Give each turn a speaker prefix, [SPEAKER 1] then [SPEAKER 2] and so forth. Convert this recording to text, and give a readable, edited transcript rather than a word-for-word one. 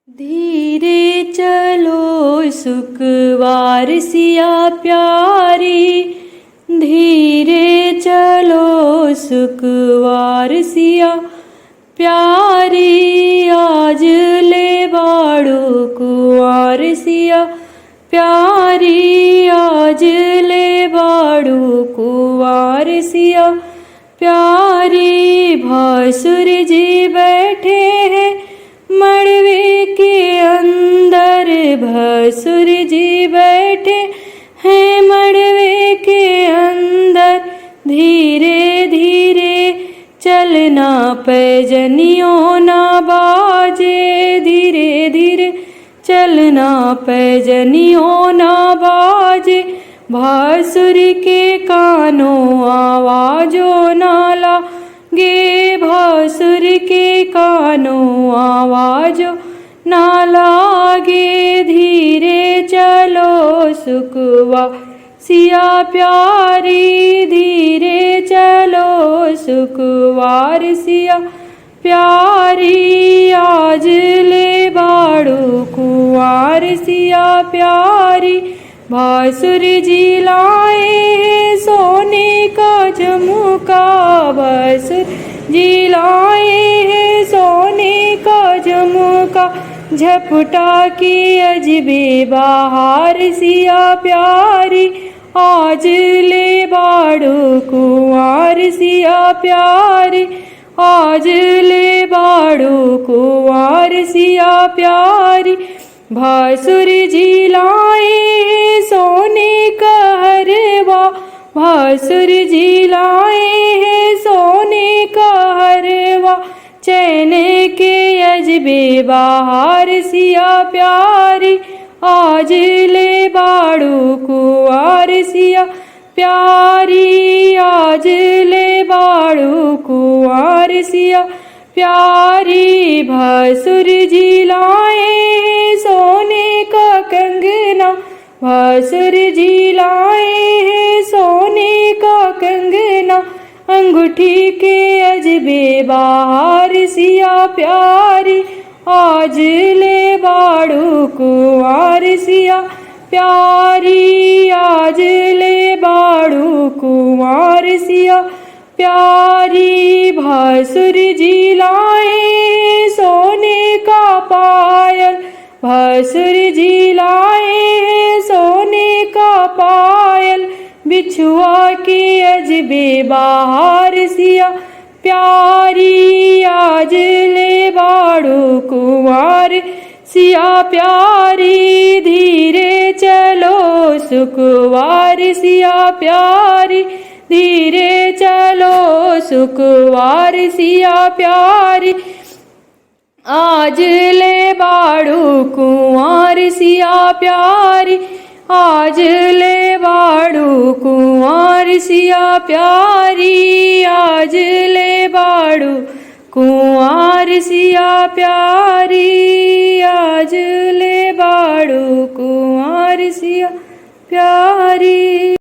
[SPEAKER 1] धीरे चलो सुकवार सिया प्यारी, धीरे चलो सुकवार सिया प्यारी। आज ले बाड़ो कुंवार सिया प्यारी, आज ले बाड़ो कुंवार सिया प्यारी। भासुर जी बैठे हैं मड़वे के अंदर, भासुर जी बैठे हैं मड़वे के अंदर। धीरे धीरे चलना पैजनियों ना बाजे, धीरे धीरे चलना पैजनियों ना बाजे। भासुर के कानों आवाजों ना लागे, भासुर के कानों आवाजों ना लागे। धीरे चलो सुकवा सिया प्यारी, धीरे चलो सुकवार सिया प्यारी। आज ले बाड़ो कुंवार सिया प्यारी। भासुर जी लाए हैं सोने का झुमका, भासुर जी लाए हैं सोने का झुमका। झपटा की अजबे बहार सिया प्यारी, आज ले बाड़ो कुंवार सिया प्यारी। आज ले बाड़ो कुंवार सिया प्यारी। भासुर जी लाए हैं सोने का हरवा, भासुर जी लाए हैं सोने का हरवा। चैन के अजबे बहार सिया प्यारी, आज ले बाड़ो कुंवार सिया प्यारी। आज ले बाड़ो कुंवार सिया प्यारी। भासुर जी लाए हैं सोने का कंगना, भासुर जी लाए हैं सोने का कंगना। अंगूठी के अजबे बहार सिया प्यारी, आज ले बाड़ो कुंवार सिया प्यारी। आज ले बाड़ो कुंवार सिया प्यारी। भासुर जी लाए हैं सोने का पायल, भासुर जी लाए हैं सोने का पायल। बिछुआ के अजबे बहार सिया प्यारी, आज ले बाड़ो कुंवार सिया प्यारी। धीरे चलो सुकवार सिया प्यारी, धीरे चलो सुकवार सिया प्यारी। आज ले बाड़ो कुंवार सिया प्यारी, आज ले बाड़ो कुंवार सिया प्यारी। आज ले बाड़ो कुंवार सिया प्यारी, आज ले बाड़ो कुंवार सिया प्यारी।